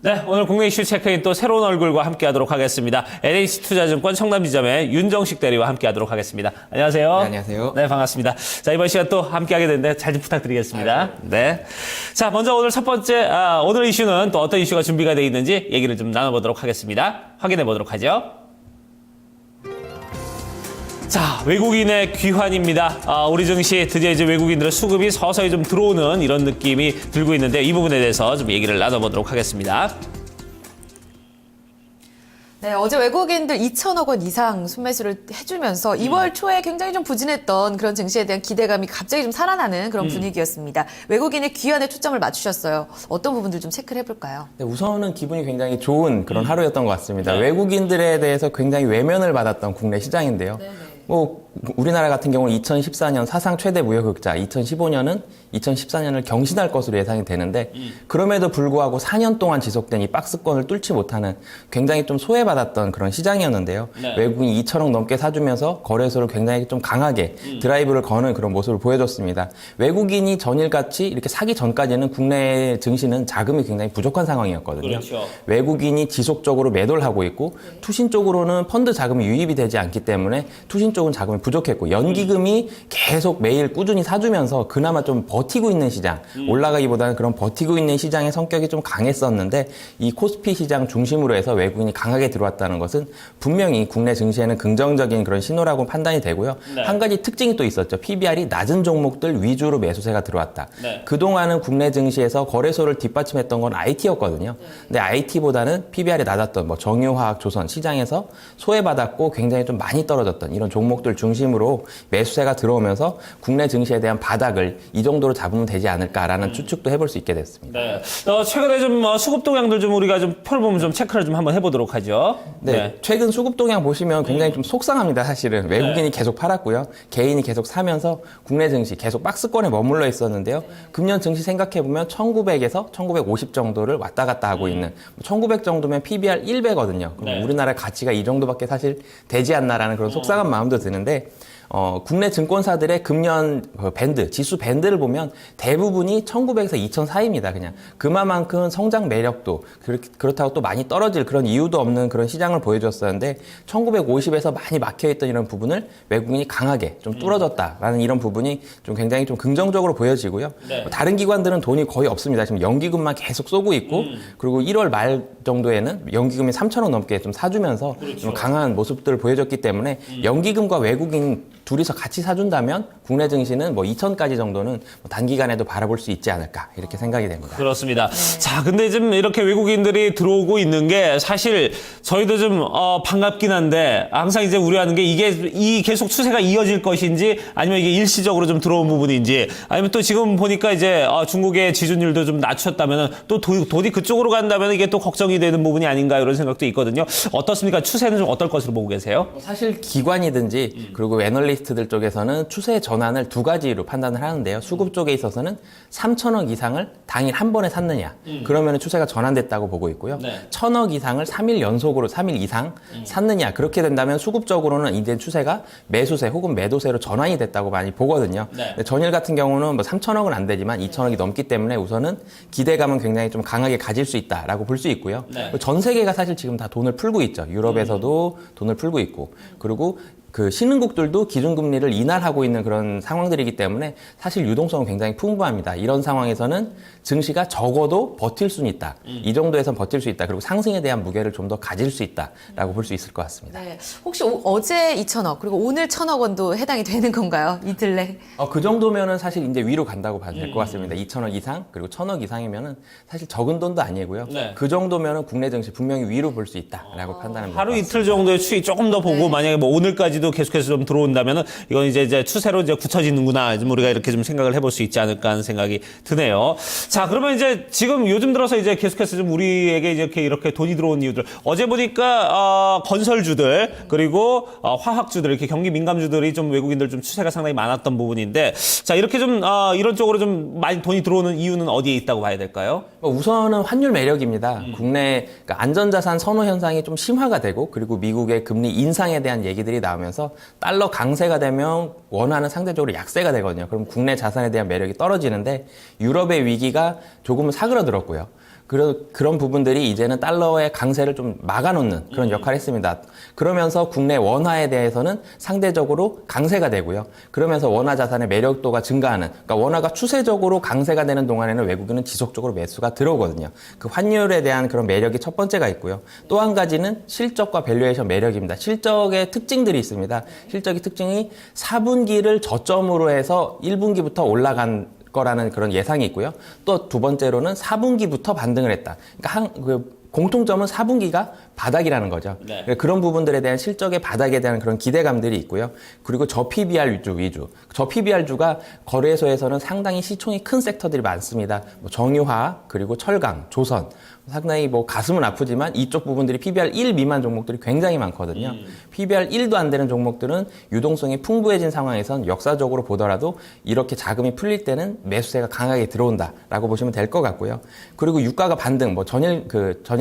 네, 오늘 국내 이슈 체크인 또 새로운 얼굴과 함께하도록 하겠습니다. NH투자증권 청담지점의 윤정식 대리와 함께하도록 하겠습니다. 안녕하세요. 네, 안녕하세요. 네, 반갑습니다. 자, 이번 시간 또 함께하게 됐는데 잘 좀 부탁드리겠습니다. 네. 자, 먼저 오늘 첫 번째, 오늘 이슈는 또 어떤 이슈가 준비가 되어 있는지 얘기를 좀 나눠보도록 하겠습니다. 확인해 보도록 하죠. 자, 외국인의 귀환입니다. 우리 증시 드디어 이제 외국인들의 수급이 서서히 좀 들어오는 이런 느낌이 들고 있는데 이 부분에 대해서 좀 얘기를 나눠보도록 하겠습니다. 네, 어제 외국인들 2천억 원 이상 순매수를 해주면서 2월 초에 굉장히 좀 부진했던 그런 증시에 대한 기대감이 갑자기 좀 살아나는 그런 분위기였습니다. 외국인의 귀환에 초점을 맞추셨어요. 어떤 부분들 좀 체크를 해볼까요? 네, 우선은 기분이 굉장히 좋은 그런 하루였던 것 같습니다. 외국인들에 대해서 굉장히 외면을 받았던 국내 시장인데요. 우리나라 같은 경우는 2014년 사상 최대 무역흑자, 2014년을 경신할 것으로 예상이 되는데 그럼에도 불구하고 4년 동안 지속된 이 박스권을 뚫지 못하는 굉장히 좀 소외받았던 그런 시장이었는데요. 네. 외국인이 2천억 넘게 사주면서 거래소를 굉장히 좀 강하게 드라이브를 거는 그런 모습을 보여줬습니다. 외국인이 전일같이 이렇게 사기 전까지는 국내 증시는 자금이 굉장히 부족한 상황이었거든요. 그렇죠. 외국인이 지속적으로 매도를 하고 있고 투신 쪽으로는 펀드 자금이 유입이 되지 않기 때문에 투신 쪽은 자금이 부족했고 연기금이 계속 매일 꾸준히 사주면서 그나마 좀 버티고 있는 시장, 올라가기보다는 그런 버티고 있는 시장의 성격이 좀 강했었는데 이 코스피 시장 중심으로 해서 외국인이 강하게 들어왔다는 것은 분명히 국내 증시에는 긍정적인 그런 신호라고 판단이 되고요. 네. 한 가지 특징이 또 있었죠. PBR이 낮은 종목들 위주로 매수세가 들어왔다. 네. 그동안은 국내 증시에서 거래소를 뒷받침했던 건 IT였거든요. 근데 IT보다는 PBR이 낮았던 뭐 정유화학, 조선 시장에서 소외받았고 굉장히 좀 많이 떨어졌던 이런 종목들 중심으로 매수세가 들어오면서 국내 증시에 대한 바닥을 이 정도로 잡으면 되지 않을까라는 추측도 해볼 수 있게 됐습니다. 네. 최근에 좀 수급 동향들 좀 우리가 좀 표를 보면 좀 체크를 좀 한번 해보도록 하죠. 네, 최근 수급 동향 보시면 굉장히 좀 속상합니다, 사실은. 외국인이 계속 팔았고요. 개인이 계속 사면서 국내 증시 계속 박스권에 머물러 있었는데요. 금년 증시 생각해보면 1900에서 1950 정도를 왔다 갔다 하고 있는 1900 정도면 PBR 1배거든요. 그럼 네. 우리나라 가치가 이 정도밖에 사실 되지 않나라는 그런 속상한 마음도 드는데 국내 증권사들의 금년 밴드, 지수 밴드를 보면 대부분이 1900에서 2000 사이입니다. 그냥 그만큼 성장 매력도 그렇다고 또 많이 떨어질 그런 이유도 없는 그런 시장을 보여줬었는데 1950에서 많이 막혀있던 이런 부분을 외국인이 강하게 좀 뚫어졌다라는 이런 부분이 좀 굉장히 좀 긍정적으로 보여지고요. 네. 다른 기관들은 돈이 거의 없습니다. 지금 연기금만 계속 쏘고 있고 그리고 1월 말 정도에는 연기금이 3천억 넘게 좀 사주면서 좀 강한 모습들을 보여줬기 때문에 연기금과 외국인 둘이서 같이 사준다면 국내 증시는 뭐 2천까지 정도는 뭐 단기간에도 바라볼 수 있지 않을까 이렇게 생각이 됩니다. 그렇습니다. 자, 근데 좀 이렇게 외국인들이 들어오고 있는 게 사실 저희도 좀 반갑긴 한데 항상 이제 우려하는 게 이게 계속 추세가 이어질 것인지 아니면 이게 일시적으로 좀 들어온 부분인지 아니면 또 지금 보니까 이제 중국의 지준율도 좀 낮췄다면 또 돈이 그쪽으로 간다면 이게 또 걱정이 되는 부분이 아닌가 이런 생각도 있거든요. 어떻습니까? 추세는 좀 어떨 것으로 보고 계세요? 사실 기관이든지 그리고 애널리스트들 쪽에서는 추세 전환을 두 가지로 판단을 하는데요. 수급 쪽에 있어서는 3천억 이상을 당일 한 번에 샀느냐. 그러면 추세가 전환됐다고 보고 있고요. 네. 1,000억 이상을 3일 연속으로 3일 이상 샀느냐. 그렇게 된다면 수급적으로는 이제 추세가 매수세 혹은 매도세로 전환이 됐다고 많이 보거든요. 네. 전일 같은 경우는 뭐 3천억은 안 되지만 2천억이 넘기 때문에 우선은 기대감은 굉장히 좀 강하게 가질 수 있다라고 볼 수 있고요. 네. 전 세계가 사실 지금 다 돈을 풀고 있죠. 유럽에서도 돈을 풀고 있고 그리고 그 신흥국들도 기준금리를 인하하고 있는 그런 상황들이기 때문에 사실 유동성은 굉장히 풍부합니다. 이런 상황에서는 증시가 적어도 버틸 수는 있다. 이 정도에선 버틸 수 있다. 그리고 상승에 대한 무게를 좀 더 가질 수 있다라고 볼 수 있을 것 같습니다. 네. 혹시 어제 2천억 그리고 오늘 1천억 원도 해당이 되는 건가요? 이틀 내? 그 정도면은 사실 이제 위로 간다고 봐도 될 것 같습니다. 2천억 이상 그리고 1,000억 이상이면은 사실 적은 돈도 아니고요. 네. 그 정도면은 국내 증시 분명히 위로 볼 수 있다라고 판단합니다. 하루 이틀 정도의 추이 조금 더 보고 만약에 뭐 오늘까지도 계속해서 좀 들어온다면은 이건 이제 추세로 이제 굳혀지는구나. 좀 우리가 이렇게 좀 생각을 해볼 수 있지 않을까 하는 생각이 드네요. 자, 그러면 이제 지금 요즘 들어서 이제 계속해서 좀 우리에게 이렇게 돈이 들어온 이유들. 어제 보니까 건설주들 그리고 화학주들 이렇게 경기 민감주들이 좀 외국인들 좀 추세가 상당히 많았던 부분인데 자, 이렇게 좀 이런 쪽으로 좀 많이 돈이 들어오는 이유는 어디에 있다고 봐야 될까요? 우선은 환율 매력입니다. 국내 그러니까 안전자산 선호 현상이 좀 심화가 되고 그리고 미국의 금리 인상에 대한 얘기들이 나오면서 달러 강세가 되면 원화는 상대적으로 약세가 되거든요. 그럼 국내 자산에 대한 매력이 떨어지는데 유럽의 위기가 조금은 사그러들었고요. 그런 부분들이 이제는 달러의 강세를 좀 막아놓는 그런 역할을 했습니다. 그러면서 국내 원화에 대해서는 상대적으로 강세가 되고요. 그러면서 원화 자산의 매력도가 증가하는, 그러니까 원화가 추세적으로 강세가 되는 동안에는 외국인은 지속적으로 매수가 들어오거든요. 그 환율에 대한 그런 매력이 첫 번째가 있고요. 또 한 가지는 실적과 밸류에이션 매력입니다. 실적의 특징들이 있습니다. 실적의 특징이 4분기를 저점으로 해서 1분기부터 올라간 거라는 그런 예상이 있고요. 또 두 번째로는 4분기부터 반등을 했다. 그러니까 공통점은 4분기가 바닥이라는 거죠. 네. 그런 부분들에 대한 실적의 바닥에 대한 그런 기대감들이 있고요. 그리고 저 PBR 위주. 저 PBR주가 거래소에서는 상당히 시총이 큰 섹터들이 많습니다. 뭐 정유화, 그리고 철강, 조선. 상당히 뭐 가슴은 아프지만 이쪽 부분들이 PBR 1 미만 종목들이 굉장히 많거든요. PBR 1도 안 되는 종목들은 유동성이 풍부해진 상황에선 역사적으로 보더라도 이렇게 자금이 풀릴 때는 매수세가 강하게 들어온다라고 보시면 될 것 같고요. 그리고 유가가 반등, 뭐 전일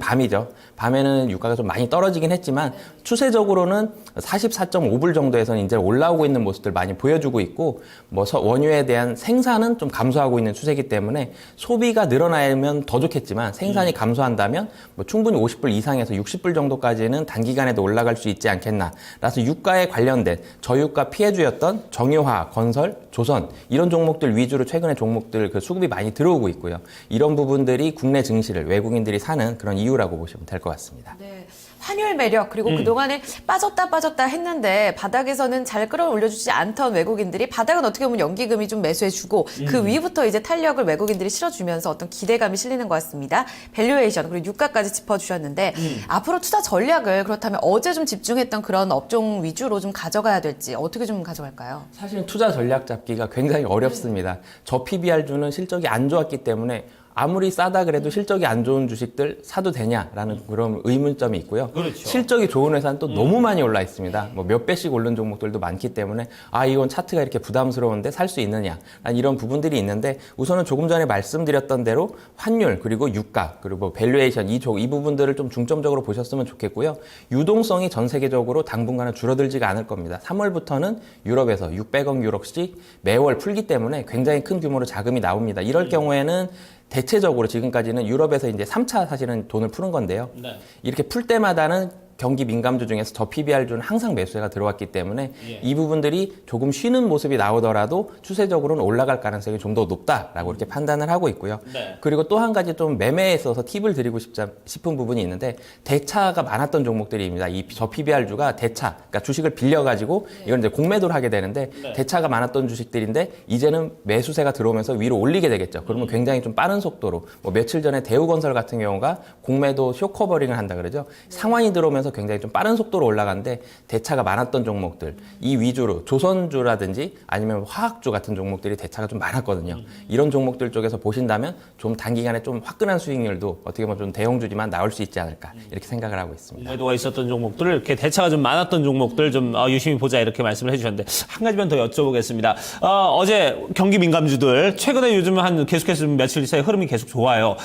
밤이죠. 밤에는 유가가 좀 많이 떨어지긴 했지만 추세적으로는 44.5불 정도에서는 이제 올라오고 있는 모습들 많이 보여주고 있고, 뭐 원유에 대한 생산은 좀 감소하고 있는 추세이기 때문에 소비가 늘어나면 더 좋겠지만 생산이 감소한다면 뭐 충분히 50불 이상에서 60불 정도까지는 단기간에도 올라갈 수 있지 않겠나. 그래서 유가에 관련된 저유가 피해주였던 정유화, 건설, 조선 이런 종목들 위주로 최근에 종목들 그 수급이 많이 들어오고 있고요. 이런 부분들이 국내 증시를 외국인들이 사는 그런 이유라고 보시면 될 것 같습니다. 네. 환율 매력 그리고 그동안에 빠졌다 했는데 바닥에서는 잘 끌어올려주지 않던 외국인들이 바닥은 어떻게 보면 연기금이 좀 매수해주고 그 위부터 이제 탄력을 외국인들이 실어주면서 어떤 기대감이 실리는 것 같습니다. 밸류에이션 그리고 유가까지 짚어주셨는데 앞으로 투자 전략을 그렇다면 어제 좀 집중했던 그런 업종 위주로 좀 가져가야 될지 어떻게 좀 가져갈까요? 사실은 투자 전략 잡기가 굉장히 어렵습니다. 저 PBR주는 실적이 안 좋았기 때문에 아무리 싸다 그래도 실적이 안 좋은 주식들 사도 되냐라는 그런 의문점이 있고요. 그렇죠. 실적이 좋은 회사는 또 너무 많이 올라 있습니다. 뭐 몇 배씩 오른 종목들도 많기 때문에 이건 차트가 이렇게 부담스러운데 살 수 있느냐 이런 부분들이 있는데, 우선은 조금 전에 말씀드렸던 대로 환율 그리고 유가 그리고 밸류에이션 이 부분들을 좀 중점적으로 보셨으면 좋겠고요. 유동성이 전 세계적으로 당분간은 줄어들지가 않을 겁니다. 3월부터는 유럽에서 600억 유로씩 매월 풀기 때문에 굉장히 큰 규모로 자금이 나옵니다. 이럴 경우에는 대체적으로 지금까지는 유럽에서 이제 3차 사실은 돈을 푸는 건데요. 네. 이렇게 풀 때마다는 경기 민감주 중에서 저 PBR주는 항상 매수세가 들어왔기 때문에 이 부분들이 조금 쉬는 모습이 나오더라도 추세적으로는 올라갈 가능성이 좀 더 높다라고 이렇게 판단을 하고 있고요. 네. 그리고 또 한 가지 좀 매매에 있어서 팁을 드리고 싶은 부분이 있는데, 대차가 많았던 종목들입니다. 저 PBR주가 대차, 그러니까 주식을 빌려가지고 이건 이제 공매도를 하게 되는데 대차가 많았던 주식들인데 이제는 매수세가 들어오면서 위로 올리게 되겠죠. 그러면 굉장히 좀 빠른 속도로 뭐 며칠 전에 대우건설 같은 경우가 공매도 쇼커버링을 한다 그러죠. 상환이 들어오면서 굉장히 좀 빠른 속도로 올라가는데 대차가 많았던 종목들 이 위주로 조선주라든지 아니면 화학주 같은 종목들이 대차가 좀 많았거든요. 이런 종목들 쪽에서 보신다면 좀 단기간에 좀 화끈한 수익률도 어떻게 보면 좀 대형주지만 나올 수 있지 않을까 이렇게 생각을 하고 있습니다. 매도가 있었던 종목들을 이렇게 대차가 좀 많았던 종목들 좀 유심히 보자 이렇게 말씀을 해주셨는데, 한 가지만 더 여쭤보겠습니다. 어제 경기 민감주들 최근에 요즘 한 계속해서 좀 며칠 사이 흐름이 계속 좋아요.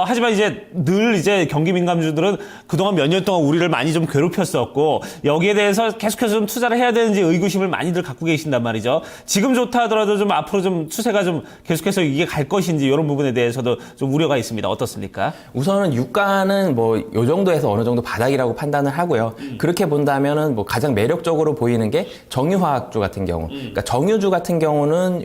하지만 이제 늘 이제 경기 민감주들은 그동안 몇 년 동안 우리를 많이 좀 괴롭혔었고 여기에 대해서 계속해서 좀 투자를 해야 되는지 의구심을 많이들 갖고 계신단 말이죠. 지금 좋다 하더라도 좀 앞으로 좀 추세가 좀 계속해서 이게 갈 것인지 이런 부분에 대해서도 좀 우려가 있습니다. 어떻습니까? 우선은 유가는 뭐 요 정도에서 어느 정도 바닥이라고 판단을 하고요. 그렇게 본다면은 뭐 가장 매력적으로 보이는 게 정유화학주 같은 경우. 그러니까 정유주 같은 경우는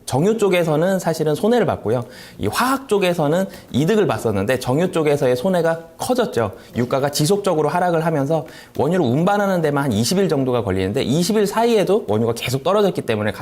정유 쪽에서는 사실은 손해를 봤고요. 이 화학 쪽에서는 이득을 봤었는데 정유 쪽에서의 손해가 커졌죠. 유가가 지속적으로 하락을 하면서 원유를 운반하는 데만 한 20일 정도가 걸리는데 20일 사이에도 원유가 계속 떨어졌기 때문에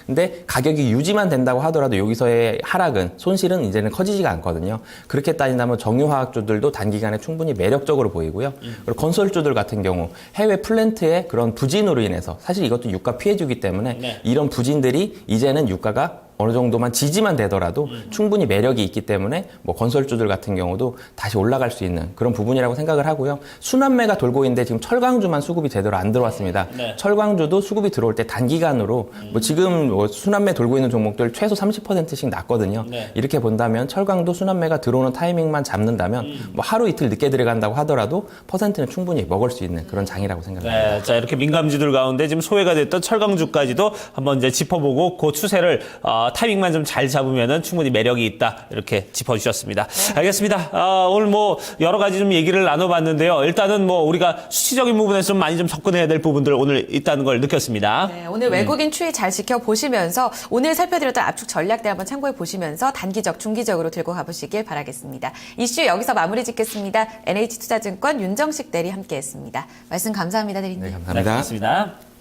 근데 가격이 유지만 된다고 하더라도 여기서의 하락은 손실은 이제는 커지지가 않거든요. 그렇게 따진다면 정유화학주들도 단기간에 충분히 매력적으로 보이고요. 그리고 건설주들 같은 경우 해외 플랜트의 그런 부진으로 인해서 사실 이것도 유가 피해주기 때문에 이런 부진들이 이제는 유가가 어느 정도만 지지만 되더라도 충분히 매력이 있기 때문에 뭐 건설주들 같은 경우도 다시 올라갈 수 있는 그런 부분이라고 생각을 하고요. 순환매가 돌고 있는데 지금 철강주만 수급이 제대로 안 들어왔습니다. 네. 철강주도 수급이 들어올 때 단기간으로 뭐 지금 뭐 순환매 돌고 있는 종목들 최소 30%씩 났거든요. 네. 이렇게 본다면 철강도 순환매가 들어오는 타이밍만 잡는다면 뭐 하루 이틀 늦게 들어간다고 하더라도 퍼센트는 충분히 먹을 수 있는 그런 장이라고 생각합니다. 네, 자 이렇게 민감주들 가운데 지금 소외가 됐던 철강주까지도 한번 이제 짚어보고 그 추세를 타이밍만 좀 잘 잡으면은 충분히 매력이 있다 이렇게 짚어주셨습니다. 알겠습니다. 오늘 뭐 여러 가지 좀 얘기를 나눠봤는데요. 일단은 뭐 우리가 수치적인 부분에서 좀 많이 좀 접근해야 될 부분들 오늘 있다는 걸 느꼈습니다. 네, 오늘 외국인 추이 잘 지켜보시면서 오늘 살펴드렸던 압축 전략들 한번 참고해 보시면서 단기적, 중기적으로 들고 가보시길 바라겠습니다. 이슈 여기서 마무리 짓겠습니다. NH투자증권 윤정식 대리 함께했습니다. 말씀 감사합니다, 대리님. 네, 네, 감사합니다. 고맙습니다.